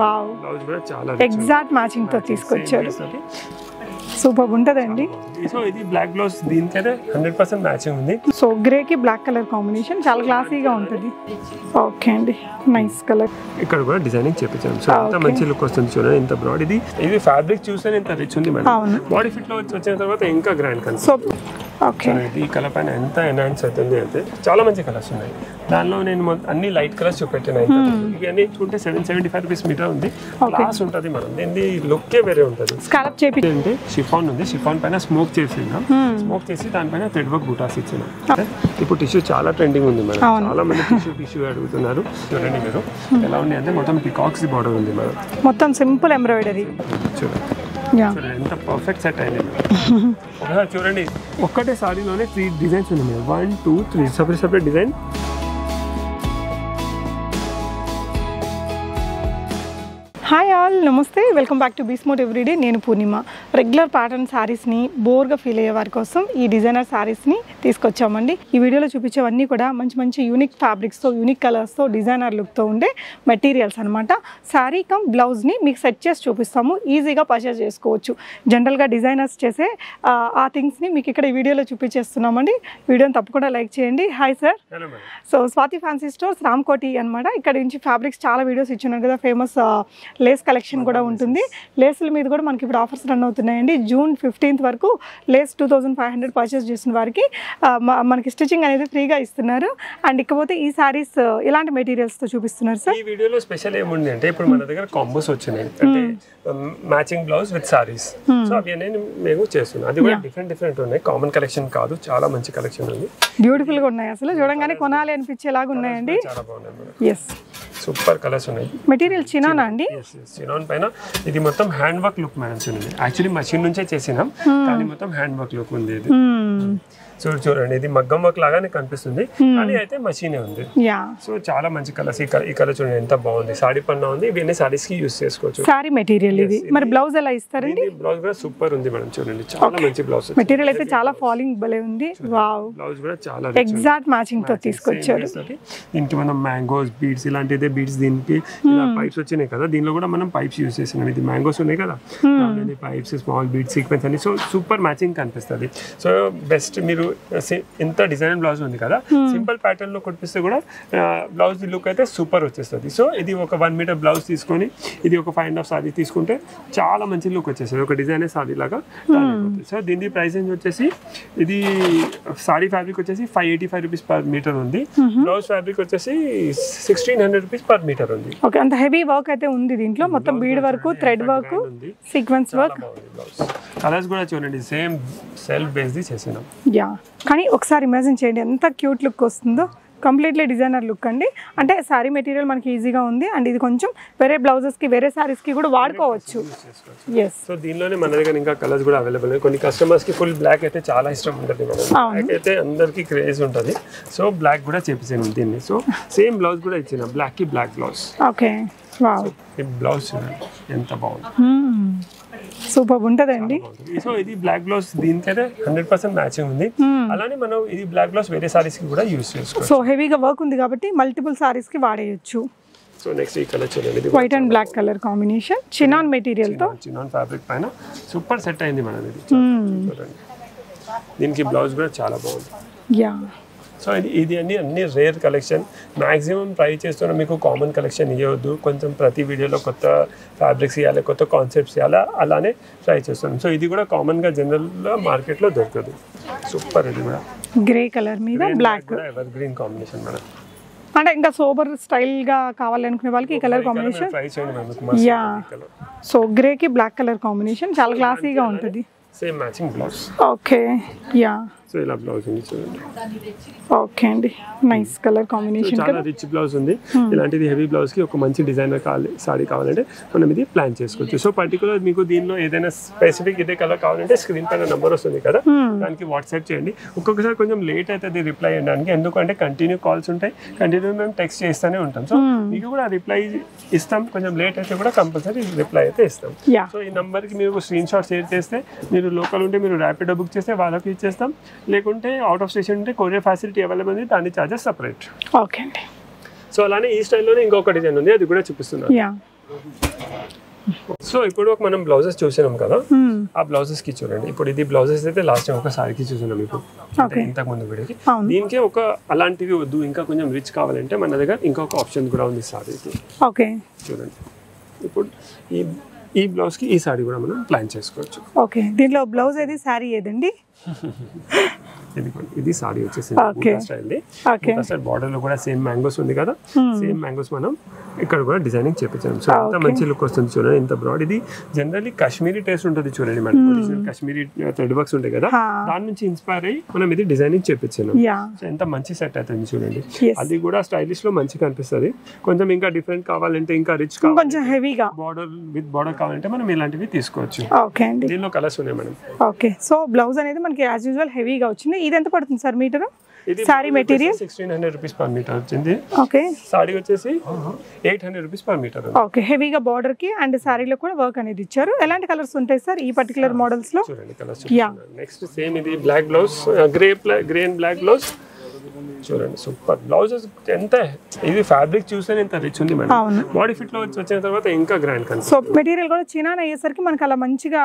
Wow, blouse కూడా చాలా exact matching తో తీసుకొచ్చారు. సూపర్ ఉంటదండి. సో ఇది బ్లాక్ బ్లౌజ్, దీనికైతే 100% మ్యాచింగ్ ఉంది. సో గ్రే కి బ్లాక్ కలర్ కాంబినేషన్ చాలా క్లాసీగా ఉంటుంది. ఓకే అండి, నైస్ కలర్. ఇక్కడ కూడా డిజైనింగ్ చేపించాం. సో ఎంత మంచి లుక్ వస్తుంది చూడండి, ఎంత బ్రాడ్. ఇది ఫ్యాబ్రిక్ చూస్తే ఎంత రిచ్ ఉంది మేడం. బాడీ ఫిట్ లో వచ్చిన తర్వాత ఇంకా గ్రాండ్ కనిపిస్తుంది. ఓకే, ఈ కలర్ పైన ఎంత ఎన్హాన్స్ అవుతుంది అంటే చాలా మంచి కలర్స్ ఉన్నాయి. దానిలో నేను అన్ని లైట్ కలర్స్ చూపెట్టాను. ఇవన్నీ చూంటే 775 రూపీస్ మీటర్ ఉంది. క్లాస్ ఉంటుంది మనం, దీని లుక్కే వేరే ఉంటుంది. స్కాలప్ చేపించండి. షిఫాన్ ఉంది, షిఫాన్ పైన స్మోక్ చేసినాం. స్మోక్ చేసి దానిపైన థ్రెడ్ వర్క్ బూటాస్ ఇచ్చినాం. ఇప్పుడు టిష్యూ చాలా ట్రెండింగ్ ఉంది మేడం. చాలా మంది టిష్యూ అడుగుతున్నారు. చూడండి మీరు ఎలా ఉంది అంటే మొత్తం పికాక్స్ బార్డర్ ఉంది మేడం. మొత్తం సింపుల్ ఎంబ్రాయిడరీ. చూడండి ఎంత పర్ఫెక్ట్ సెట్ అయింది. ఒకసారి చూడండి, ఒక్కటే సారీలోనే 3 డిజైన్స్ ఉన్నాయి. 1 2 3 సపరేట్ డిజైన్. హాయ్ ఆల్, నమస్తే, వెల్కమ్ బ్యాక్ టు బీస్మోట్ ఎవ్రీడే. నేను పూర్ణిమ. రెగ్యులర్ ప్యాటర్న్ శారీస్ని బోర్గా ఫీల్ అయ్యే వారి కోసం ఈ డిజైనర్ శారీస్ని తీసుకొచ్చామండి. ఈ వీడియోలో చూపించేవన్నీ కూడా మంచి మంచి యూనిక్ ఫ్యాబ్రిక్స్తో, యూనిక్ కలర్స్తో, డిజైనర్ లుక్తో ఉండే మెటీరియల్స్ అనమాట. శారీ కమ్ బ్లౌజ్ని మీకు సెట్ చేసి చూపిస్తాము, ఈజీగా పర్చేస్ చేసుకోవచ్చు. జనరల్గా డిజైనర్స్ చేసే ఆ థింగ్స్ని మీకు ఇక్కడ ఈ వీడియోలో చూపించేస్తున్నామండి. వీడియోని తప్పకుండా లైక్ చేయండి. Hi sir. So Swathi fancy stores, Ramkoti అనమాట. ఇక్కడ నుంచి ఫ్యాబ్రిక్స్ చాలా వీడియోస్ ఇచ్చున్నాను కదా. ఫేమస్ లేస్ కలెక్షన్ కూడా ఉంటుంది. లేసుల మీద కూడా మనకి ఇప్పుడు ఆఫర్స్ రన్ అవుతున్నాయండి. జూన్ 15th వరకు లేస్ 2500 పర్చేస్ చేసిన వారికి మనకి స్టిచ్చింగ్ అనేది ఫ్రీగా ఇస్తున్నారు. అండ్ ఇకపోతే ఈ సారీస్ ఇలాంటి మెటీరియల్స్ తో చూపిస్తున్నారు సార్. ఈ వీడియోలో స్పెషల్ ఏముంది అంటే ఇప్పుడు మన దగ్గర కాంబోస్ వచ్చినాయి, అంటే matching blouse with saris. So అవి నేను మేము చేస్తున్నాను. అది కూడా డిఫరెంట్ ఉన్నాయి, కామన్ కలెక్షన్ కాదు, చాలా మంచి కలెక్షన్ ఉంది. బ్యూటిఫుల్ గా ఉన్నాయి, అసలు చూడంగానే కొనాలి అనిపించేలాగా ఉన్నాయండి. చాలా బాగున్నాయి. ఎస్, సూపర్ కలర్స్ ఉన్నాయి. మెటీరియల్ చినానా అండి? చినాన్ పైన ఇది మొత్తం హ్యాండ్ వర్క్ లుక్ మేడం. చూడండి, యాక్చువల్లీ మషిన్ నుంచే చేసినాం కానీ మొత్తం హ్యాండ్ వర్క్ లుక్ ఉంది. ఇది చూడండి, ఇది మగ్గం వర్క్ లాగానే కనిపిస్తుంది కానీ అయితే మషీనే ఉంది. సో చాలా మంచి కలర్స్. ఈ కలర్ చూడండి ఎంత బాగుంది. సాడీ పన్నా ఉంది. ఇవన్నీ సారీస్ కి యూస్ చేసుకోవచ్చు. సారీ మెటీరియల్ ఇది. మరి బ్లౌజ్ ఎలా ఇస్తారండి? బ్లౌజ్ కూడా సూపర్ ఉంది మేడం. చూడండి చాలా మంచి బ్లౌజ్. మెటీరియల్ అయితే చాలా ఫాలింగ్ భలే ఉంది. వావ్, బ్లౌజ్ కూడా చాలా ఎగ్జాక్ట్ మ్యాచింగ్ తో తీసుకొచ్చారు. దీనికి మనం మ్యాంగోస్, బీడ్స్ ఇలాంటిదే బీడ్స్, దీనికి పైప్స్ వచ్చినాయి కదా, దీనిలో కూడా మనం పైప్స్ యూస్ చేసినాం. ఇది మ్యాంగోస్ ఉన్నాయి కదా, పైప్స్, స్మాల్ బీడ్ సీక్వెన్స్ అని. సో సూపర్ మ్యాచింగ్ కనిపిస్తుంది. So best. మీరు ఇంత డిజైన్ బ్లౌజ్ ఉంది కదా, సింపుల్ ప్యాటర్న్ లో కొట్టిస్తే కూడా బ్లౌజ్ లుక్ అయితే సూపర్ వచ్చేస్తుంది. సో ఇది ఒక 1 మీటర్ బ్లౌజ్ తీసుకొని ఇది ఒక 5.5 సారీ తీసుకుంటే చాలా మంచి లుక్ వచ్చేస్తుంది. ఒక డిజైన్ సారీ లాగా. సో దీని ప్రైస్ రేంజ్ వచ్చేసి, ఇది సారీ ఫ్యాబ్రిక్ వచ్చేసి 585 రూపీస్ పర్ మీటర్ ఉంది. బ్లౌజ్ ఫ్యాబ్రిక్ వచ్చేసి 1600 రూపీస్ పర్ మీటర్ ఉంది. ఓకే, అంత హెవీ వర్క్ అయితే ఉంది దీంట్లో. మొత్తం bead work, thread work, sequence work. Colours కూడా చూడండి సేమ్ సెల్ఫ్ బేస్డ్ చేసినాం. యా, కానీ ఒకసారి ఇమాజిన్ చేయండి ఎంత క్యూట్ లుక్ వస్తుందో. కంప్లీట్లీ డిజైనర్ లుక్ అండి. అంటే సారీ మెటీరియల్ మనకి ఈజీగా ఉంది. అండ్ ఇది కొంచెం వేరే బ్లౌజెస్ కి, వేరే సారీస్ కి కూడా వాడుకోవచ్చు. ఎస్. సో దీనిలోనే మన దగ్గర ఇంకా కలర్స్ కూడా అవైలబుల్. కొన్ని కస్టమర్స్ కి ఫుల్ బ్లాక్ అయితే చాలా ఇష్టం ఉంటుంది. బ్లాక్ అయితే అందరికి క్రేజ్ ఉంటుంది. సో బ్లాక్ కూడా చేపించాను దీన్ని. సో సేమ్ బ్లౌజ్ కూడా ఇచ్చిన, బ్లాక్ కి బ్లాక్ బ్లౌజ్. ఓకే, వావ్, ఈ బ్లౌజ్ ఎంత బాగుంది. సూపర్ ఉంటదండి. సో ఇది బ్లాక్ బ్లౌజ్, దీనికైతే 100% మ్యాచింగ్ ఉంది. అలానే మనం ఇది బ్లాక్ బ్లౌజ్ వేరే సారీస్ కి కూడా యూస్ చేసుకోవచ్చు. సో హెవీగా వర్క్ ఉంది కాబట్టి మల్టిపుల్ సారీస్ కి వాడేయచ్చు. సో నెక్స్ట్ ఈ కలర్ చూడండి, white and black colour combination, chinon material తో, చినాన్ ఫ్యాబ్రిక్ పైన సూపర్ సెట్ అయింది మనది. చూడండి, దీనికి బ్లౌజ్ కూడా చాలా బాగుంది. యా. సో ఇది అన్ని రేర్ కలెక్షన్. మ్యాక్సిమం ట్రై చేస్తున్నా మీకు కామన్ కలెక్షన్ ఇవ్వద్దు, కొంచెం ప్రతి వీడియోలో కొత్త ఫ్యాబ్రిక్స్ ఇవ్వాలి, కొత్త కాన్సెప్ట్స్ ఇవ్వాలి, అలానే ట్రై చేస్తున్నాం. సో ఇది కూడా కామన్గా జనరల్గా మార్కెట్లో దొరకదు. సూపర్. ఇది కూడా గ్రే కలర్ మీద black, evergreen combination madam. అంటే ఇంకా సోబర్ స్టైల్ గా కావాలనుకునే వాళ్ళకి ఈ కలర్ కాంబినేషన్ ట్రై చేయండి. యా. సో గ్రే కి బ్లాక్ కలర్ కాంబినేషన్ చాలా క్లాసీగా ఉంటుంది. Same matching blouse. Okay, yeah. So ఇలా బ్లౌజ్ ఉంది చూడండి. ఓకే అండి, నైస్ కలర్ కాంబినేషన్. చాలా రిచ్ బ్లౌజ్ ఉంది. ఇలాంటిది హెవీ బ్లౌజ్ కి ఒక మంచి డిజైనర్ సారీ కావాలంటే మనం ఇది ప్లాన్ చేసుకోవచ్చు. సో పర్టికులర్ మీకు దీనిలో ఏదైనా స్పెసిఫిక్ ఇదే కలర్ కావాలంటే స్క్రీన్ పైన నెంబర్ వస్తుంది కదా, దానికి వాట్సాప్ చేయండి. ఒక్కొక్కసారి కొంచెం లేట్ అవుతుంది రిప్లై చేయడానికి, ఎందుకంటే కంటిన్యూ కాల్స్ ఉంటాయి, కంటిన్యూ మేము టెక్స్ట్ చేస్తూనే ఉంటాం. సో మీకు కూడా రిప్లై ఇస్తాం, కొంచెం లేట్ అయితే కూడా కంపల్సరీ రిప్లై అయితే ఇస్తాం. సో ఈ నెంబర్కి మీరు స్క్రీన్ షాట్ షేర్ చేస్తే, మీరు లోకల్ ఉంటే మీరు ర్యాపిడో బుక్ చేస్తే వాళ్ళకి ఇచ్చేస్తాం, లేకుంటే అవుట్ ఆఫ్ స్టేషన్ ఉంటే కొరియర్ ఫెసిలిటీ అవైలబుల్ ఉంది, దాని ఛార్జెస్ సపరేట్. ఓకే అండి. సో అలానే ఈ స్టైల్లోనే ఇంకొక డిజైన్ ఉంది, అది కూడా చూపిస్తున్నాను. సో ఇప్పుడు మనం బ్లౌజెస్ చూసినాం కదా, ఆ బ్లౌజెస్ కి చూడండి. ఇప్పుడు ఇది బ్లౌజెస్ అయితే లాస్ట్ టైం ఒక సారీకి చూసినాం ఇప్పుడు, ఇంతకు ముందు వీడియోకి. దీనికి ఒక అలాంటివి వద్దు, ఇంకా కొంచెం రిచ్ కావాలంటే మన దగ్గర ఇంకొక ఆప్షన్ కూడా ఉంది సారీకి. ఓకే చూడండి, ఇప్పుడు ఈ బ్లౌజ్ కి ఈ సారీ కూడా మనం ప్లాన్ చేసుకోవచ్చు. ఓకే, దీంట్లో బ్లౌజ్ ఏది, సారీ ఏదండి? ఇది సారీ వచ్చేసి స్టైల్ బార్డర్ లో కూడా సేమ్ మ్యాంగోస్ ఉంది కదా, సేమ్ మ్యాంగోస్ మనం ఇక్కడ కూడా డిజైనింగ్ చేపించాము. సో ఎంత మంచి లుక్ వస్తుంది చూడండి, ఎంత బ్రాడ్. ఇది జనరల్లీ కాశ్మీరీ టేస్ట్ ఉంటుంది చూడండి, మనకి కాశ్మీరీ థ్రెడ్ వర్క్స్ ఉంటాయి కదా, దాని నుంచి ఇన్స్పైర్ అయ్యి మనం ఇది డిజైనింగ్ చేపించాము. సో ఎంత మంచి సెట్ అవుతుంది చూడండి. అది కూడా స్టైలిష్ లో మంచి కనిపిస్తుంది. కొంచెం ఇంకా డిఫరెంట్ కావాలంటే, ఇంకా రిచ్ కొంచెం హెవీగా బార్డర్ విత్ బార్డర్ కావాలంటే మనం ఇలాంటివి తీసుకోవచ్చు. ఓకే అండి, దీనిలో కలర్స్ ఉన్నాయి మేడం. ఓకే, సో బ్లౌజ్ అనేది మనకి యాజ్ యూజువల్ హెవీగా వచ్చింది. ఇది ఎంత పడుతుంది sir metre? Saree material 1600 rupees per metre వచ్చింది. ఓకే, సారీ వచ్చేసి 800 రూపీస్ పర్ మీటర్. ఓకే, హెవీగా బార్డర్ కి అండ్ సారీలో కూడా వర్క్ అనేది ఇచ్చారు. ఎలాంటి కలర్స్ ఉంటాయి సార్ ఈ పర్టికులర్ మోడల్స్ లో? చూడండి కలర్స్. నెక్స్ట్ సేమ్ ఇది black blouse, grey and black blouse. చూడండి సూపర్ బ్లౌజెస్. ఎంత ఇది ఫ్యాబ్రిక్ చూస్తే ఎంత రిచ్ ఉంది మేడం. బాడీ ఫిట్ లో వచ్చిన తర్వాత ఇంకా గ్రాండ్ కనిపిస్తుంది. సో మెటీరియల్ కూడా చిన్న అయ్యేసరికి మనకి అలా మంచిగా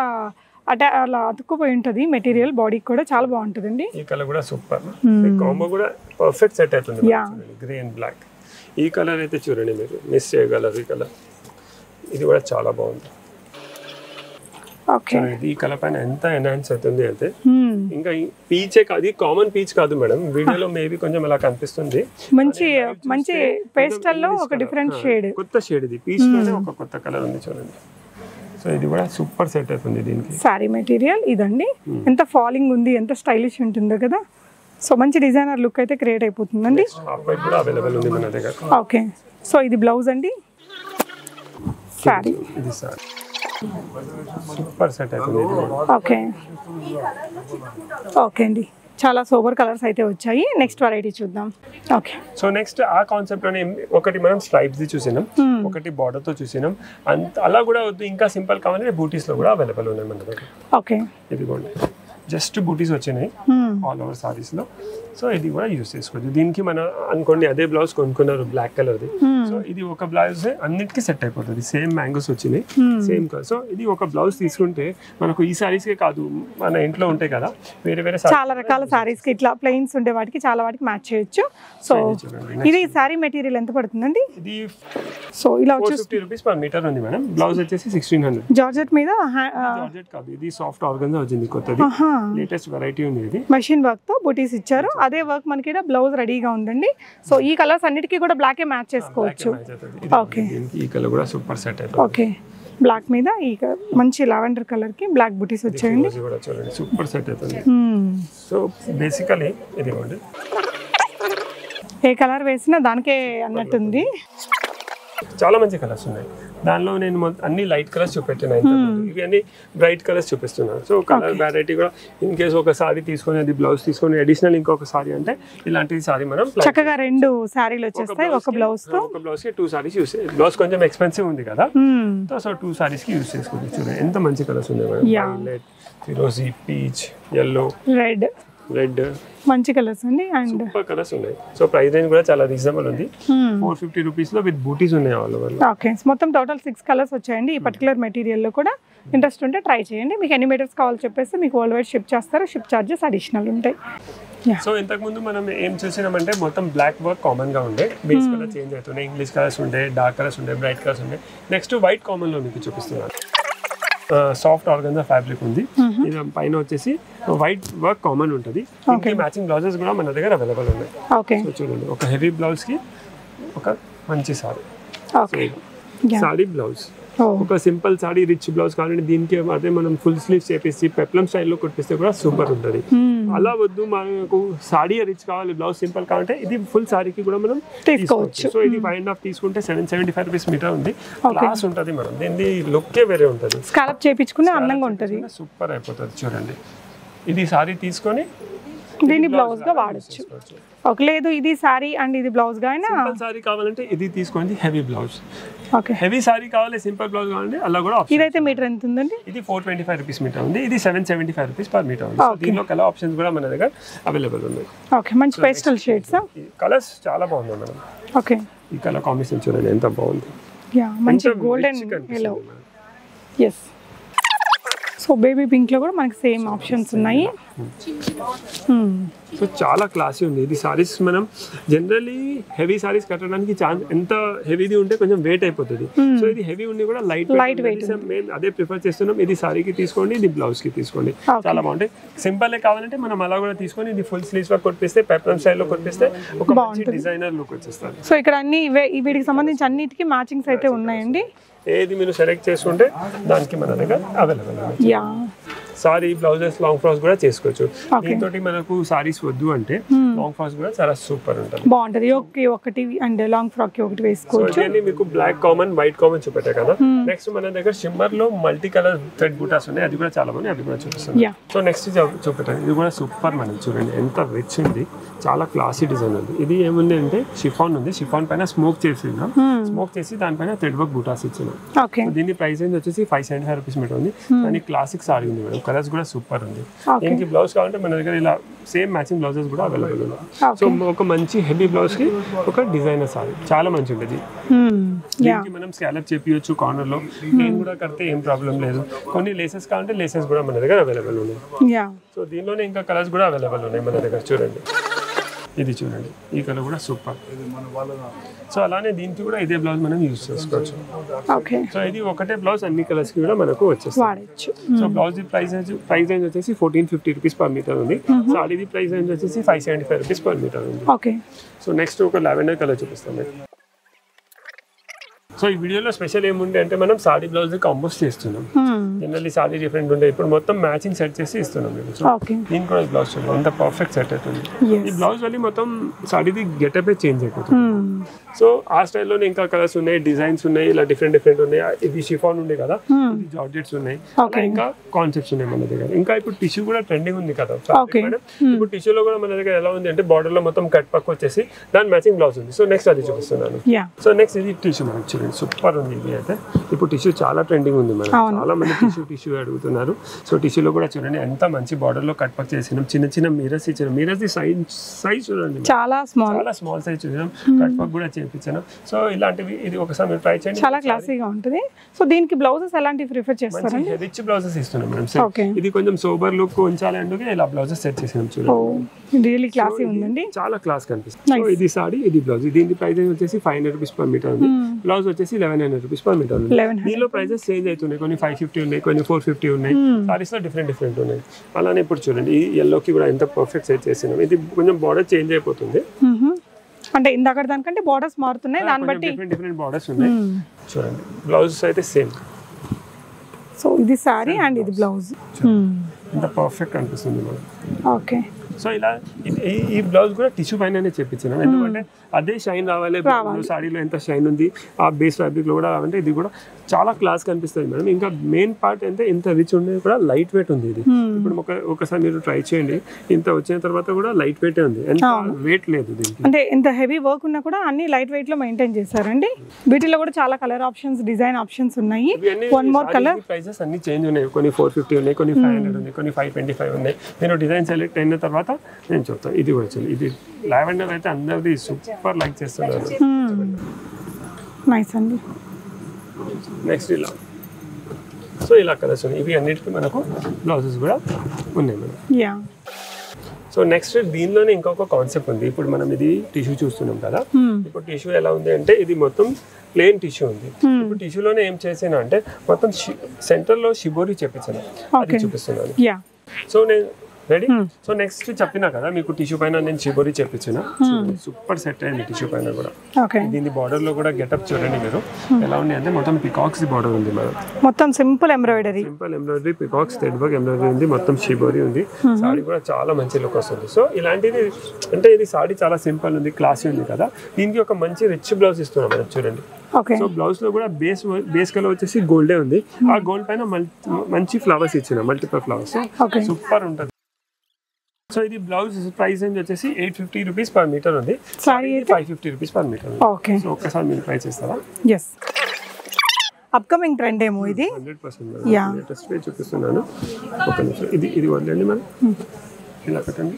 అలా అతుక్కుపోయి ఉంటుంది మెటీరియల్, బాడీకి కూడా చాలా బాగుంటుందండి. ఈ కలర్ కూడా సూపర్, కాంబో కూడా పర్ఫెక్ట్ సెట్ అవుతుంది. గ్రే అండ్ బ్లాక్, ఈ కలర్ అయితే చూడండి మీరు మిస్ చేయగలరు. ఈ కలర్ ఇది కూడా చాలా బాగుంది. ఈ కలర్ పైన ఎంత ఎన్హాన్స్ అవుతుంది అంటే, ఇంకా పీచే కాదు, ఇది కామన్ పీచ్ కాదు మేడం. వీడియోలో మేబీ కొంచెం అలా కనిపిస్తుంది. మంచి పేస్టల్ లో ఒక డిఫరెంట్ షేడ్, కొత్త షేడ్. ఇది పీచ్ లోనే ఒక కొత్త కలర్ ఉంది చూడండి. సో ఇది కూడా సూపర్ సెట్ అవుతుంది దీనికి. సారీ మెటీరియల్ ఇదండి, ఎంత ఫాలింగ్ ఉంది, ఎంత స్టైలిష్ ఉంటుందో కదా. సో మంచి డిజైనర్ లుక్ అయితే క్రియేట్ అయిపోతుందండి. కూడా అవైలబుల్ ఉంది మన దగ్గర. ఓకే, సో ఇది బ్లౌజ్ అండి, సారీ ఇది సారీ సూపర్ సెట్ అవుతుంది. ఓకే ఓకే అండి, చాలా సూపర్ కలర్స్ అయితే వచ్చాయి. నెక్స్ట్ వెరైటీ చూద్దాం. ఓకే, సో నెక్స్ట్ ఆ కాన్సెప్ట్ లోనే ఒకటి మనం స్ట్రైప్స్ చూసినాం, ఒకటి బార్డర్ తో చూసినాం. అంత అలా కూడా వద్దు, ఇంకా సింపుల్ కావాలంటే బూటీస్ లో కూడా అవైలబుల్ ఉన్నాయి మన దగ్గర. ఓకే, ఇదిగోండి జస్ట్ బూటీస్ వచ్చినాయి ఆల్ ఓవర్ సారీస్ లో. సో ఇది కూడా యూస్ చేసుకోవచ్చు. దీనికి మనం అనుకోండి అదే బ్లౌజ్ కొనుక్కున్నారు బ్లాక్ కలర్ది, సో ఇది ఒక బ్లౌజ్ అన్నిటికీ సెట్ అయిపోతుంది. సేమ్ మ్యాంగోస్ వచ్చినాయి, సేమ్ కలర్. సో ఇది ఒక బ్లౌజ్ తీసుకుంటే మనకు ఈ సారీస్ కే కాదు, మన ఇంట్లో ఉంటాయి కదా వేరే వేరే చాలా రకాల సారీస్ కి ఇట్లా ప్లెయిన్స్ ఉండే వాటికి చాలా వాటికి మ్యాచ్ చేయొచ్చు. సో ఇది సారీ మెటీరియల్ ఎంత పడుతుందండి? ఇది సో ఇలా 450 రూపీస్ పర్ మీటర్ ఉంది మేడం. బ్లౌజ్ వచ్చేసి 1600. జార్జెట్ మీద, జార్జెట్ కాదు, ఇది సాఫ్ట్ ఆర్గన్జా వచ్చింది, కొత్తది లేటెస్ట్ వెరైటీ ఉంది. ఇది మెషిన్ వర్క్ తో బూటీస్ ఇచ్చారు. అదే వర్క్ మనకి బ్లౌజ్ రెడీగా ఉందండి. సో ఈ కలర్స్ అన్నిటికీ కూడా బ్లాక్ ఏ మ్యాచ్ చేసుకోవచ్చు. ఓకే, ఈ కలర్ కూడా సూపర్ సెట్ అవుతుంది. ఓకే, బ్లాక్ మీద ఈ మంచి లావెండర్ కలర్ కి బ్లాక్ బూటీస్ వచ్చాయండి. చూడండి సూపర్ సెట్ అవుతుంది. సో బేసికలీ ఇది ఏ కలర్ వేసినా దానికే అన్నట్టుంది. చాలా మంచి కలర్స్ ఉన్నాయి దానిలో. నేను అన్ని లైట్ కలర్స్ చూపెట్టాను, ఇవి అన్ని బ్రైట్ కలర్స్ చూపిస్తున్నాను. సో కలర్ వెరైటీ కూడా ఇన్ కేసు ఒక సారీ తీసుకొని అది బ్లౌజ్ తీసుకొని అడిషనల్ ఇంకొక సారీ అంటే ఇలాంటి సారీ మనం చక్కగా 2 సారీలు వచ్చేస్తాయి ఒక బ్లౌజ్ తో. ఒక బ్లౌజ్ కి 2 సారీస్ యూస్. బ్లౌజ్ కొంచెం ఎక్స్పెన్సివ్ ఉంది కదా, సో 2 సారీస్ కి యూస్ చేసుకోవచ్చు. చూడండి ఎంత మంచి కలర్స్ ఉన్నాయి మేడం. వైలెట్, ఫిరోజీ, పీచ్, yellow, రెడ్, మంచి కలర్స్ అండి. అండ్ సూపర్ కలర్స్ ఉన్నాయి. సో ప్రైస్ రేంజ్ కూడా చాలా రీజనబుల్ ఉంది. 450 రూపీస్ లో విత్ బూటీస్ ఉన్నాయి ఆల్ ఓవర్. ఓకే, మొత్తం టోటల్ 6 కలర్స్ వచ్చాయండి. ఈ పర్టికులర్ మెటీరియల్ లో కూడా ఇంట్రెస్ట్ ఉంటే ట్రై చేయండి. మీకు ఎన్ని మీటర్స్ కావాలో చెప్పేసి మీకు వరల్డ్ వైడ్ షిప్ చేస్తారు. షిప్ చార్జెస్ అడిషనల్ ఉంటాయి. సో ఇంతకు ముందు మనం ఏం చూసినామంటే మొత్తం బ్లాక్ వర్క్ కామన్ గా ఉండే, బేస్ కలర్ చేంజ్ అవుతున్నాయి. ఇంగ్లీష్ కలర్స్ ఉండే, డార్క్ కలర్స్ ఉండే, బ్రైట్ కలర్స్ ఉండే. నెక్స్ట్ వైట్ కామన్ లో మీకు చూపిస్తున్నాను. సాఫ్ట్ ఆర్గన్జా ఫ్యాబ్రిక్ ఉంది. ఇది పైన వచ్చేసి వైట్ వర్క్ కామన్ ఉంటుంది. దీనికి మ్యాచింగ్ బ్లౌజెస్ కూడా మన దగ్గర అవైలబుల్ ఉన్నాయి. సో చూడండి ఒక హెవీ బ్లౌజ్ కి ఒక మంచి సారీ, సారీ బ్లౌజ్. ఒక సింపుల్ సారీ రిచ్ బ్లౌజ్ కావాలంటే దీనికి అదే మనం ఫుల్ స్లీవ్స్ చేపిస్తే పెప్లం స్టైల్లో కుట్టిస్తే కూడా సూపర్ ఉంటుంది. అలా వద్దు మనకు సారీ రిచ్ కావాలి, బ్లౌజ్ సింపుల్ కావాలంటే ఇది ఫుల్ సారీకి కూడా మనం తీసుకోవచ్చు. సో ఇది 5.5 తీసుకుంటే 775 రూపీస్ మీటర్ ఉంది. క్లాస్ ఉంటుంది మేడం, దీని లుక్కే వేరే ఉంటుంది. స్కాలప్ చేయించుకునే అందంగా ఉంటుంది, సూపర్ అయిపోతుంది. చూడండి ఇది సారీ తీసుకొని దీన్ని బ్లౌజ్ గా వాడచ్చు. ఓకే, లేదు ఇది సారీ అండ్ ఇది బ్లౌజ్ గా అయినా సారీ కావాలంటే ఇది తీసుకోండి heavy blouse. Okay, heavy sorry కావాలి, సింపుల్ బ్లౌజ్ కావాలంటే అలా కూడా ఆప్షన్. ఇదైతే మీటర్ ఎంత ఉందండి? ఇది 425 రూపీస్ మీటర్ ఉంది. ఇది 775 రూపీస్ పర్ మీటర్ ఉంది. దీనిలో కలర్ ఆప్షన్స్ కూడా మన దగ్గర అవైలబుల్ ఉన్నాయి. ఓకే, మంచి పేస్టల్ షేడ్స్. కలర్స్ చాలా బాగున్నాయి మేడం. ఓకే, ఈ కలర్ కాంబినేషన్ చూడండి ఎంత బాగుంది. యా మంచి golden yellow. Yes. So baby pink లో కూడా మనకి సేమ్ ఆప్షన్స్ ఉన్నాయి. సో చాలా క్లాసీ ఉంది ఇది సారీస్. మనం జనరల్లీ హెవీ సారీస్ కట్టడానికి ఎంత హెవీది ఉంటే కొంచెం వెయిట్ అయిపోతుంది. సో ఇది హెవీ ఉండి కూడా లైట్ వెయిట్ మేము అదే ప్రిఫర్ చేస్తున్నాం. ఇది సారీకి తీసుకోండి, ఇది బ్లౌజ్ కి తీసుకోండి, చాలా బాగుంటాయి. సింపుల్ కావాలంటే మనం అలా కూడా తీసుకొని ఇది ఫుల్ స్లీవ్స్ వర్క్ కొట్టిస్తే పెప్రమ్ స్టైల్లో కొట్టిస్తే ఒక మంచి డిజైనర్ లుక్ వచ్చేస్తుంది. సో ఇక్కడ అన్ని వీటికి సంబంధించి అన్నిటికీ మ్యాచింగ్స్ అయితే ఉన్నాయండి. ఏది మీరు సెలెక్ట్ చేసుకుంటే దానికి మన దగ్గర అవైలబుల్ ఉంది. సారీ బ్లౌజెస్ లాంగ్ ఫ్రాక్స్ కూడా చేసుకోవచ్చు. దీంతో మనకు సారీస్ వద్దు అంటే లాంగ్ ఫ్రాక్స్ కూడా చాలా సూపర్ ఉంటుంది, బాగుంటది. ఒకటి అండ్ లాంగ్ ఫ్రాక్ ఒకటి వేసుకోవచ్చు. సో మీకు బ్లాక్ కామన్ వైట్ కామన్ చూపెట్టారు కదా. నెక్స్ట్ మన దగ్గర షిమ్మర్ లో మల్టీ కలర్ థ్రెడ్ బూటాస్ ఉన్నాయి, అది కూడా చాలా బాగుంది, అది కూడా చూపిస్తాను. సో నెక్స్ట్ చూపెట్టాను, ఇది కూడా సూపర్. మనం చూడండి ఎంత రిచ్ ఉంది, చాలా క్లాసీ డిజైన్ ఉంది. ఇది ఏముంది అంటే షిఫాన్ ఉంది, షిఫాన్ పైన స్మోక్ చేసినాం, స్మోక్ చేసి దానిపైన థ్రెడ్ వర్క్ బూటాస్ ఇచ్చినాం. దీని ప్రైస్ రేంజ్ వచ్చేసి 575 రూపీస్ మీటర్ ఉంది. దాని క్లాసిక్ సారీ ఉంది మేడం, కలర్స్ కూడా సూపర్ ఉంది. దీనికి బ్లౌజ్ కావాలంటే మన దగ్గర ఇలా సేమ్ మ్యాచింగ్ బ్లౌజెస్ కూడా అవైలబుల్ ఉన్నాయి. సో ఒక మంచి హెవీ బ్లౌజ్ కి ఒక డిజైనర్ సారీ చాలా మంచి ఉంటుంది. దీనికి మనం స్కాలప్ చేపియొచ్చు కార్నర్ లో, నేను కూడా కడితే ఏం ప్రాబ్లం లేదు. కొన్ని లేసెస్ కావాలంటే లేసెస్ కూడా మన దగ్గర అవైలబుల్ ఉన్నాయి. సో దీనిలోనే ఇంకా కలర్స్ కూడా అవైలబుల్ ఉన్నాయి మన దగ్గర. చూడండి ఇది చూడండి, ఈ కలర్ కూడా సూపర్. సో అలానే దీనికి కూడా ఇదే బ్లౌజ్ మనం యూజ్ చేసుకోవచ్చు. సో ఇది ఒకటే బ్లౌజ్ అన్ని కలర్స్ కి కూడా మనకు వచ్చేస్తుంది. సో బ్లౌజ్ ప్రైస్ రేంజ్ వచ్చేసి 1450 రూపీస్ పర్ మీటర్ ఉంది. సాడీది ప్రైస్ రేంజ్ వచ్చేసి 575 రూపీస్ పర్ మీటర్ ఉంది. సో నెక్స్ట్ ఒక లావెండర్ కలర్ చూపిస్తాం. సో ఈ వీడియోలో స్పెషల్ ఏముంది అంటే మనం సాడీ బ్లౌజ్ కాంబోస్ చేస్తున్నాం. జనరల్లీ సాడీ డిఫరెంట్ ఉండే, ఇప్పుడు మొత్తం మ్యాచింగ్ సెట్ చేసి ఇస్తున్నాం. దీని కూడా బ్లౌజ్ చూడండి ఎంత పర్ఫెక్ట్ సెట్ అవుతుంది. ఈ బ్లౌజ్ వల్ల మొత్తం సాడీది గెటప్ చేంజ్ అయిపోతుంది. సో ఆ స్టైల్లోనే ఇంకా కలర్స్ ఉన్నాయి, డిజైన్స్ ఉన్నాయి, ఇలా డిఫరెంట్ ఉన్నాయి. ఇది షిఫాన్ ఉంది కదా, ఇది జార్జెట్స్ ఉన్నాయి, ఇంకా కాన్సెప్ట్స్ ఉన్నాయి మన దగ్గర. ఇంకా ఇప్పుడు టిష్యూ కూడా ట్రెండింగ్ ఉంది కదా. ఇప్పుడు టిష్యూలో కూడా మన దగ్గర ఎలా ఉంది అంటే బార్డర్ లో మొత్తం కట్ పక్క వచ్చేసి దాని మ్యాచింగ్ బ్లౌజ్ ఉంది. సో నెక్స్ట్ అది చూపిస్తున్నాను. సో నెక్స్ట్ ఇది టిష్యూ మనకి చూడండి సూపర్ ఉంది. ఇది అయితే ఇప్పుడు టిష్యూ చాలా ట్రెండింగ్ ఉంది, మనం చాలా మంది టిష్యూ అడుగుతున్నారు. సో టిష్యూలో కూడా చూడండి ఎంత మంచి బార్డర్ లో కట్ పక్క చేసినాం, చిన్న చిన్న మిరర్స్ ఇచ్చినాం. మిరర్స్ సైజ్ చూడండి చాలా స్మాల్ సైజ్ చూసినాం, కట్ పక్క కూడా చేయించాను. సో ఇలాంటివి ఇది ఒకసారి మీరు ట్రై చేయండి, చాలా క్లాసీగా ఉంటుంది. సో దీనికి బ్లౌజెస్ ఎలాంటివి ప్రిఫర్ చేస్తారు? రిచ్ బ్లౌజెస్ ఇస్తున్నాం మేడం. ఇది కొంచెం సోబర్ లుక్ ఉంచాలి అందుకే ఇలా బ్లౌజెస్ సెట్ చేసినాం. చూడండి రియల్లీ క్లాసీ ఉందండి, చాలా క్లాస్ కనిపిస్తుంది. సో ఇది సారీ, ఇది బ్లౌజ్. దీని ప్రైస్ వచ్చేసి 500 రూపీస్ పర్ మీటర్ ఉంది. బ్లౌజ్ వచ్చేసి 1100 రూపీస్ పర్ మీటర్ ఉంది. దీనిలో ప్రైసెస్ చేంజ్ అవుతున్నాయి, కొన్ని 550 ఉన్నాయి, కొన్ని 450 ఉన్నాయి. సారీస్ లో డిఫరెంట్ ఉన్నాయి. అలానే ఇప్పుడు చూడండి ఈ ఎల్లోకి కూడా ఎంత పర్ఫెక్ట్ సెట్ చేసినాం. ఇది కొంచెం బార్డర్ చేంజ్ అయిపోతుంది, అంటే ఇందాక దానికంటే బార్డర్స్ మారుతున్నాయి, దాన్ని బట్టి డిఫరెంట్ బార్డర్స్ ఉన్నాయి. చూడండి బ్లౌజ్ అయితే సేమ్. సో ఇది సారీ అండ్ ఇది బ్లౌజ్ ఎంత పర్ఫెక్ట్ అనిపిస్తుంది మనకు. ఓకే. సో ఇలా ఈ బ్లౌజ్ కూడా టిష్యూ పైన చెప్పించాను, ఎందుకంటే అదే షైన్ రావాలి. సాడీలో ఎంత షైన్ ఉంది ఆ బేస్ ఫ్యాబ్రిక్ లో కూడా రావాలంటే ఇది కూడా చాలా క్లాస్ కనిపిస్తుంది మేడం. ఇంకా మెయిన్ పార్ట్ అంటే ఇంత రిచ్ ఉండేది కూడా లైట్ వెయిట్ ఉంది. ఇది ఇప్పుడు ఒకసారి మీరు ట్రై చేయండి, ఇంత వచ్చిన తర్వాత కూడా లైట్ వెయిట్ ఉంది, ఎంత వెయిట్ లేదు దీనికి. అంటే ఇంత హెవీ వర్క్ ఉన్నా కూడా అన్ని లైట్ వెయిట్ లో మెయింటైన్ చేశారండి. వీటిలో కూడా చాలా కలర్ ఆప్షన్స్, డిజైన్ ఆప్షన్స్ ఉన్నాయి. వన్ మోర్ కలర్ ప్రైసెస్ అన్ని చేంజ్ ఉన్నాయి, కొన్ని 450 ఉన్నాయి, కొన్ని 500 ఉన్నాయి, కొన్ని 525 ఉన్నాయి. నేను డిజైన్ సెలెక్ట్ అయిన తర్వాత నేను చెప్తాను. ఇది కూడా వచ్చి ఇది లావెండర్ అయితే అందరిది సూపర్ లైక్ చేస్తున్నారు. నైస్ అండి. నెక్స్ట్ ఇలా సో ఇలా కలర్స్ ఉన్నాయి. ఇవి అన్నిటికీ మనకు బ్లౌజెస్ కూడా ఉన్నాయి మేడం. సో నెక్స్ట్ దీనిలోనే ఇంకొక కాన్సెప్ట్ ఉంది. ఇప్పుడు మనం ఇది టిష్యూ చూస్తున్నాం కదా, ఇప్పుడు టిష్యూ ఎలా ఉంది అంటే ఇది మొత్తం ప్లెయిన్ టిష్యూ ఉంది. ఇప్పుడు టిష్యూలోనే ఏం చేసాను అంటే మొత్తం సెంటర్ లో షిబోరి చెప్పించాను, అది చూపిస్తున్నాను. సో నేను రెడీ. సో నెక్స్ట్ చెప్పినా కదా మీకు టిష్యూ పైన నేను షిబోరి చెప్పించిన, సూపర్ సెట్ అయింది టిష్యూ పైన కూడా. దీని బార్డర్ లో కూడా గెటప్ చూడండి మీరు ఎలా ఉంది అంటే మొత్తం పికాక్స్ బార్డర్ ఉంది మేడం, మొత్తం simple embroidery, peacocks thread work embroidery ఉంది, మొత్తం షిబోరి ఉంది. సాడీ కూడా చాలా మంచి లుక్ వస్తుంది. సో ఇలాంటిది అంటే ఇది సాడీ చాలా సింపుల్ ఉంది, క్లాసీ ఉంది కదా. దీనికి ఒక మంచి రిచ్ బ్లౌజ్ ఇస్తున్నాం మేడం. చూడండి సో బ్లౌజ్ లో కూడా బేస్ కలర్ వచ్చేసి గోల్డే ఉంది, ఆ గోల్డ్ పైన మంచి ఫ్లవర్స్ ఇచ్చిన మల్టిపుల్ ఫ్లవర్స్, సూపర్ ఉంటుంది. సో ఇది బ్లౌజ్ ప్రైస్ రేంజ్ వచ్చేసి 850 రూపీస్ పర్ మీటర్ ఉంది, saree 550 rupees per metre. So ఒక్కసారి మీరు ట్రై చేస్తారా? yes. అప్కమింగ్ ట్రెండ్ ఏమో ఇది 100% లేటెస్ట్ వే చూపిస్తున్నాను. ఒక నిమిషం, ఇది వదిలేండి మనం ఇలా పెట్టండి.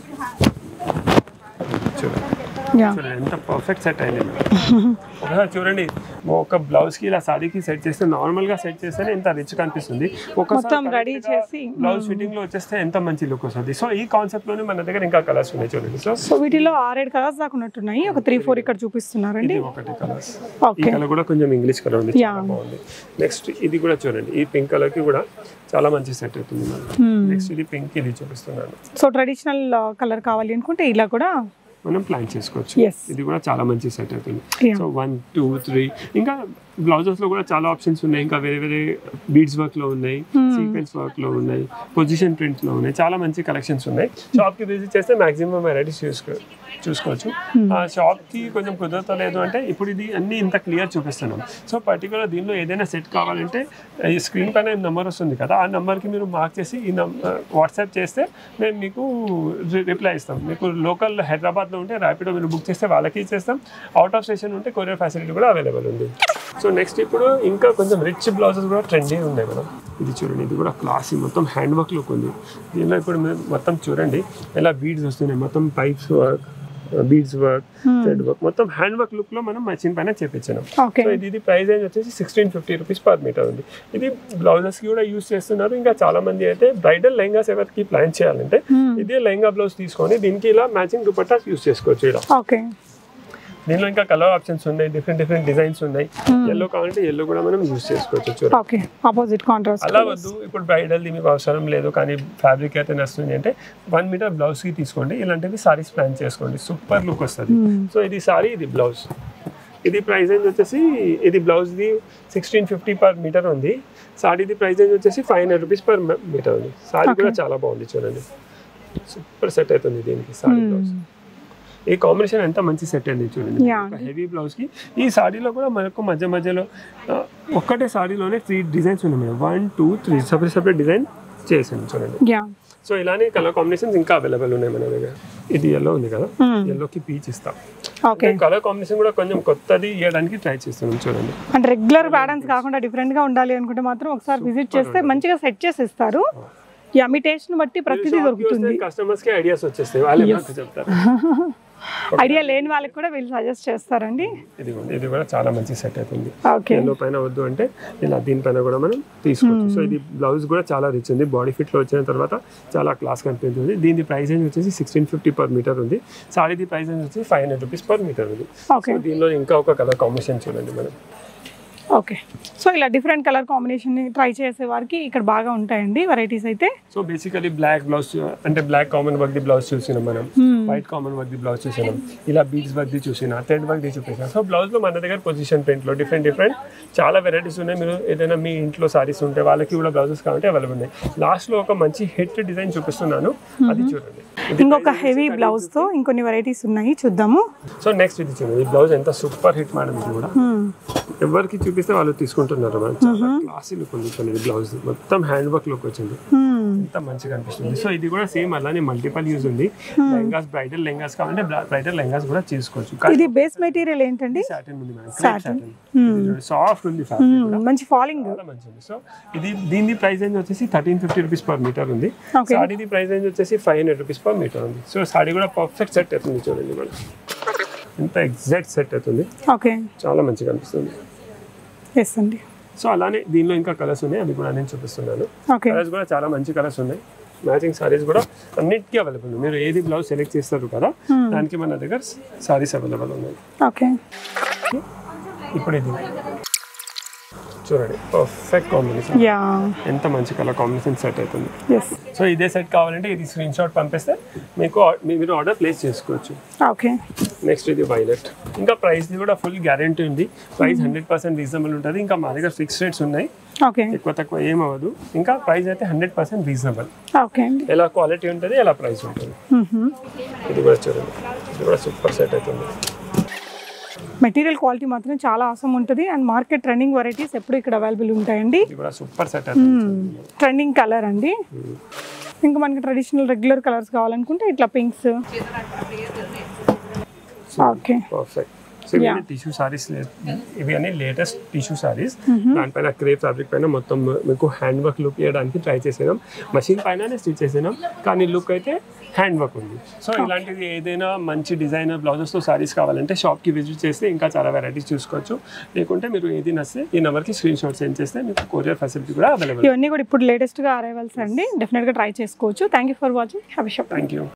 చూడండి Yeah. చూడండి ఎంత పర్ఫెక్ట్ సెట్ అయింది ఒకసారి చూడండి ఒక బ్లౌజ్ కి ఇలా సారీకి సెట్ చేస్తే నార్మల్ గా సెట్ చేస్తేనే ఎంత రిచ్ కనిపిస్తుంది మొత్తం రెడీ చేసి బ్లౌజ్ ఫిట్టింగ్ లో వచ్చేస్తే ఎంత మంచి లుక్ వస్తుంది సో ఈ కాన్సెప్ట్ లోనే మన దగ్గర ఇంకా కలర్స్ ఉన్నాయి చూడండి సో వీటిలో 6-7 కలర్స్ దాకా ఉన్నట్టున్నాయి ఒక 3-4 ఇక్కడ చూపిస్తున్నారండి ఇది ఒకటి కలర్స్ ఈ కలర్ కూడా కొంచెం ఇంగ్లీష్ కలర్ ఉంది చాలా బాగుంది నెక్స్ట్ ఇది కూడా చూడండి ఈ పింక్ కలర్ కి కూడా చాలా మంచి సెట్ అవుతుంది నెక్స్ట్ ఇది పింక్ ఇది చూపిస్తున్నాను సో ట్రెడిషనల్ కలర్ కావాలి అనుకుంటే ఇలా కూడా మనం ప్లాన్ చేసుకోవచ్చు Yes. ఇది కూడా చాలా మంచి సెట్ అవుతుంది Yeah. సో 1 2 3 ఇంకా బ్లౌజెస్ లో కూడా చాలా ఆప్షన్స్ ఉన్నాయి ఇంకా వేరే వేరే బీడ్స్ వర్క్ లో ఉన్నాయి సీక్వెన్స్ వర్క్ లో ఉన్నాయి పొజిషన్ ప్రింట్ లో ఉన్నాయి చాలా మంచి కలెక్షన్స్ ఉన్నాయి షాప్ కి విజిట్ చేస్తే మాక్సిమం వెరైటీస్ చూసుకోవచ్చు ఆ షాప్ కి కొంచెం కుదరతలేదు అంటే ఇప్పుడు ఇది అన్ని ఇంత క్లియర్ చూపిస్తున్నాం సో పర్టికులర్ దీనిలో ఏదైనా సెట్ కావాలంటే ఈ స్క్రీన్ పైన నెంబర్ వస్తుంది కదా ఆ నెంబర్కి మీరు మార్క్ చేసి ఈ వాట్సాప్ చేస్తే మేము మీకు రిప్లై ఇస్తాం మీకు లోకల్ హైదరాబాద్లో ఉంటే ర్యాపిడో మీరు బుక్ చేస్తే వాళ్ళకి ఇచ్చేస్తాం అవుట్ ఆఫ్ స్టేషన్ ఉంటే కొరియర్ ఫెసిలిటీ కూడా అవైలబుల్ ఉంది సో నెక్స్ట్ ఇప్పుడు ఇంకా కొంచెం రిచ్ బ్లౌజెస్ కూడా ట్రెండీ ఉన్నాయి మేడం ఇది చూడండి ఇది కూడా క్లాసీ మొత్తం హ్యాండ్ వర్క్ లుక్ ఉంది దీనిలో ఇప్పుడు మొత్తం చూడండి ఎలా బీడ్స్ వస్తున్నాయి మొత్తం pipes work beads work thread work మొత్తం హ్యాండ్ వర్క్ లుక్ లో మనం మెషిన్ పైన చేపించాం సో ఇది ప్రైస్ రేంజ్ వచ్చేసి 1650 రూపీస్ పర్ మీటర్ ఉంది ఇది బ్లౌజెస్ కి కూడా యూజ్ చేస్తున్నారు ఇంకా చాలా మంది అయితే బ్రైడల్ లెహంగాస్ ఎవరికి ప్లాన్ చేయాలంటే ఇదే లెహంగా బ్లౌజ్ తీసుకొని దీనికి ఇలా మ్యాచింగ్ దుపట్టాస్ యూజ్ చేసుకోవచ్చు ఇలా దీనిలో ఇంకా కలర్ ఆప్షన్స్ ఉన్నాయి డిఫరెంట్ డిజైన్స్ ఉన్నాయి ఎల్లో కావాలంటే ఎల్లో కూడా మనం యూజ్ చేసుకోవచ్చు ఆపోజిట్ కాంట్రాస్ట్ అలా వద్దు ఇప్పుడు బ్రైడల్ మీకు అవసరం లేదు కానీ ఫ్యాబ్రిక్ అయితే నచ్చుతుంది అంటే 1 మీటర్ బ్లౌజ్ కి తీసుకోండి ఇలాంటివి సారీస్ ప్లాన్ చేసుకోండి సూపర్ లుక్ వస్తుంది సో ఇది సారీ ఇది బ్లౌజ్ ఇది ప్రైస్ రేంజ్ వచ్చేసి ఇది బ్లౌజ్ ది 1650 పర్ మీటర్ ఉంది సారీది ప్రైస్ రేంజ్ వచ్చేసి 500 రూపీస్ పర్ మీటర్ ఉంది సారీ కూడా చాలా బాగుంది చూడండి సూపర్ సెట్ అవుతుంది దీనికి సారీ బ్లౌజ్ ఈ కాంబినేషన్ ఎంత మంచి సెట్ అయింది చూడండి హెవీ బ్లౌజ్ కి ఈ సారీలో కూడా మనకు మధ్యలో ఒక్కటే సారీలోనే 3 డిజైన్స్ ఉన్నాయి 1 2 3 సెపరేట్ డిజైన్ చేసాను చూడండి సో ఇలానే కలర్ కాంబినేషన్స్ ఇంకా అవైలబుల్ ఉన్నాయి మన దగ్గర ఇది ఎల్లో ఉంది కదా ఎల్లోకి పీచ్ ఇస్తాం కలర్ కాంబినేషన్ కూడా కొంచెం కొత్తది ఇవ్వడానికి ట్రై చేస్తున్నాం చూడండి అంటే రెగ్యులర్ ప్యాటర్న్స్ కాకుండా డిఫరెంట్ గా ఉండాలి అనుకుంటే మాత్రం ఒకసారి విజిట్ చేస్తే మంచిగా సెట్ చేసి ఇస్తారు మీ టేస్ట్ బట్టి ప్రతిదీ దొరుకుతుంది కస్టమర్స్ కి ఐడియాస్ వచ్చేస్తాయి వాళ్ళు చెప్తారు ఐడియా లేని వాళ్ళకి కూడా వీళ్ళు సజెస్ట్ చేస్తారండి ఇది కూడా చాలా మంచి సెట్ అవుతుంది ఎల్లో పైన వద్దు అంటే ఇలా దీనిపైన కూడా మనం తీసుకోవచ్చు సో ఇది బ్లౌజ్ కూడా చాలా రిచ్ ఉంది బాడీ ఫిట్ లో వచ్చిన తర్వాత చాలా క్లాస్ కనిపిస్తుంది దీని ప్రైస్ రేంజ్ వచ్చేసి 1650 పర్ మీటర్ ఉంది సారీది ప్రైస్ రేంజ్ వచ్చి 500 రూపీస్ పర్ మీటర్ ఉంది దీనిలో ఇంకా ఒక కలర్ కాంబినేషన్ చూడండి మనం ఓకే సో ఇలా డిఫరెంట్ కలర్ కాంబినేషన్ ట్రై చేసే వారికి ఇక్కడ బాగా ఉంటాయండి వెరైటీస్ అయితే సో బేసికలీ బ్లాక్ బ్లౌజ్ అంటే బ్లాక్ కామన్ వర్క్ ది బ్లౌజ్ చూసినాం మనం వైట్ కామన్ వర్క్ ది బ్లౌజ్ చూసినాం ఇలా బీడ్స్ వర్క్ ది చూసినా థ్రెడ్ వర్క్ ది చూపించాం సో బ్లౌజ్ లో మన దగ్గర పొజిషన్ ప్రింట్ లో డిఫరెంట్ చాలా వెరైటీస్ ఉన్నాయి మీరు ఏదైనా మీ ఇంట్లో సారీస్ ఉంటే వాళ్ళకి కూడా బ్లౌజెస్ కావాలంటే అవైలబుల్ ఉన్నాయి లాస్ట్ లో ఒక మంచి హిట్ డిజైన్ చూపిస్తున్నాను అది చూడండి ఇంకొక హెవీ బ్లౌజ్ తో ఇంకొన్ని వెరైటీస్ ఉన్నాయి చూద్దాము సో నెక్స్ట్ ఇది చూడండి ఈ బ్లౌజ్ ఎంత సూపర్ హిట్ మేడం ఇది కూడా ఎవరికి చూపిస్తే వాళ్ళు తీసుకుంటున్నారు క్లాసీ లుక్ ఉంది బ్లౌజ్ మొత్తం హ్యాండ్ వర్క్ లుక్ వచ్చింది ఎంత మంచిగా అనిపిస్తుంది సో ఇది కూడా సేమ్ అలానే మల్టిపల్ యూజ్ ఉంది లెహంగాస్ బ్రైడల్ లెహంగాస్ కావాలంటే బ్రైడల్ లెహంగాస్ కూడా చేసుకోవచ్చు ఇది బేస్ మెటీరియల్ ఏంటండి సాటిన్ ఉంది మేడం సాటిన్ సాఫ్ట్ ఉంది ఫ్యాబ్రిక్ మంచి ఫాలింగ్ చాలా మంచిది సో ఇది దీని ప్రైస్ రేంజ్ వచ్చేసి 1350 రూపీస్ పర్ మీటర్ ఉంది సాడీది ప్రైస్ రేంజ్ వచ్చేసి 500 రూపీస్ పర్ మీటర్ ఉంది సో సాడీ కూడా పర్ఫెక్ట్ సెట్ అవుతుంది చూడండి మేడం ఎంత ఎగ్జాక్ట్ సెట్ అవుతుంది చాలా మంచిగా అనిపిస్తుంది అండి సో అలానే దీనిలో ఇంకా కలర్స్ ఉన్నాయి అవి కూడా నేను చూపిస్తున్నాను కలర్స్ కూడా చాలా మంచి కలర్స్ ఉన్నాయి మ్యాచింగ్ సారీస్ కూడా అన్నిటికీ అవైలబుల్ మీరు ఏది బ్లౌజ్ సెలెక్ట్ చేస్తారు కదా దానికి మన దగ్గర సారీస్ అవైలబుల్ ఉన్నాయి ఇప్పుడు ఇది చూడండి పర్ఫెక్ట్ కాంబినేషన్ ఎంత మంచి కలర్ కాంబినేషన్ సెట్ అవుతుంది సో ఇదే సెట్ కావాలంటే ఇది స్క్రీన్ షాట్ పంపిస్తే మీకు మీరు ఆర్డర్ ప్లేస్ చేసుకోవచ్చు నెక్స్ట్ ఇది వైలెట్ ఇంకా ప్రైస్ కూడా ఫుల్ గ్యారంటీ ఉంది ప్రైస్ 100% రీజనబుల్ ఉంటుంది ఇంకా మా దగ్గర ఫిక్స్ రేట్స్ ఉన్నాయి ఎక్కువ తక్కువ ఏం అవ్వదు ఇంకా ప్రైస్ అయితే 100% రీజనబుల్ ఎలా క్వాలిటీ ఉంటుంది ఎలా ప్రైస్ ఉంటుంది ఇది కూడా చూడండి ఇది కూడా సూపర్ సెట్ అవుతుంది మెటీరియల్ క్వాలిటీ మాత్రం చాలా అవసరం ఉంటుంది అండ్ మార్కెట్ ట్రెండింగ్ వెరైటీస్ ఎప్పుడు ఇక్కడ అవైలబుల్ ఉంటాయండి సూపర్ సెట్ ట్రెండింగ్ కలర్ అండి ఇంకా మనకి ట్రెడిషనల్ రెగ్యులర్ కలర్స్ కావాలనుకుంటే ఇట్లా పింక్స్ పర్ఫెక్ట్ సో ఇవి టిష్యూ సారీస్, ఇవి అన్ని లేటెస్ట్ టిష్యూ సారీస్. దానిపైన క్రేప్ ఫ్యాబ్రిక్ పైన మొత్తం మీకు హ్యాండ్ వర్క్ లుక్ ఇవ్వడానికి ట్రై చేసినాం. మషిన్ పైన స్టిచ్ చేసినాం, కానీ లుక్ అయితే హ్యాండ్ వర్క్ ఉంది. సో ఇలాంటిది ఏదైనా మంచి డిజైనర్ బ్లౌజెస్తో సారీస్ కావాలంటే షాప్కి విజిట్ చేస్తే ఇంకా చాలా వెరైటీస్ చూసుకోవచ్చు. లేకుంటే మీరు ఏది నచ్చితే ఈ నెంబర్కి స్క్రీన్ షాట్ సెండ్ చేస్తే మీకు కొరియర్ ఫెసిలిటీ కూడా అవైలబుల్. ఇవన్నీ కూడా ఇప్పుడు లేటెస్ట్గా అరైవల్స్ అండి, డెఫినెట్గా ట్రై చేసుకోవచ్చు. Thank you for watching. Have a shop. Thank you.